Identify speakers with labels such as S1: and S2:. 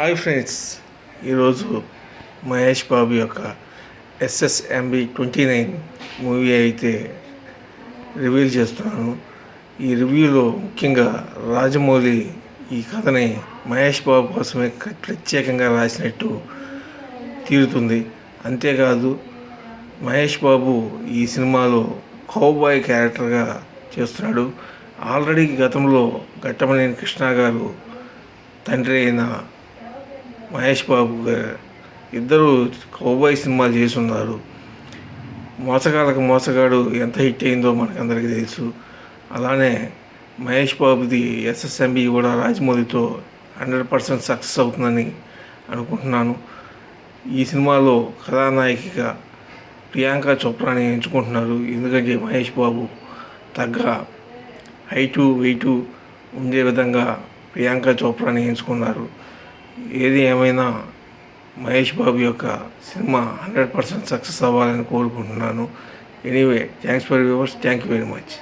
S1: Hi friends, ఈరోజు మహేష్ బాబు యొక్క SSMB 29 movie అయితే రివీల్ చేస్తున్నాను. ఈ రివ్యూలో ముఖ్యంగా రాజమౌళి ఈ కథని మహేష్ బాబు కోసమే ప్రత్యేకంగా రాసినట్టు తీరుతుంది. అంతేకాదు, మహేష్ బాబు ఈ సినిమాలో కౌబాయ్ క్యారెక్టర్గా చేస్తున్నాడు. ఆల్రెడీ గతంలో ఘట్టమనేని కృష్ణ గారు తండ్రి అయిన మహేష్ బాబు గారు ఇద్దరు కౌబాయ్ సినిమాలు చేస్తున్నారు. మోసగాళ్ళకు మోసగాడు ఎంత హిట్ అయిందో మనకందరికీ తెలుసు. అలానే మహేష్ బాబుది ఎస్ఎస్ఎంబి కూడా రాజమౌళితో 100% సక్సెస్ అవుతుందని అనుకుంటున్నాను. ఈ సినిమాలో కథానాయికగా ప్రియాంక చోప్రాని ఎంచుకుంటున్నారు. ఎందుకంటే మహేష్ బాబు తగ్గ హైటు వెయిటు ఉండే విధంగా ప్రియాంక చోప్రాని ఎంచుకున్నారు. ఏది ఏమైనా మహేష్ బాబు యొక్క సినిమా 100% సక్సెస్ అవ్వాలని కోరుకుంటున్నాను. Anyway, thanks for viewers. Thank you very much.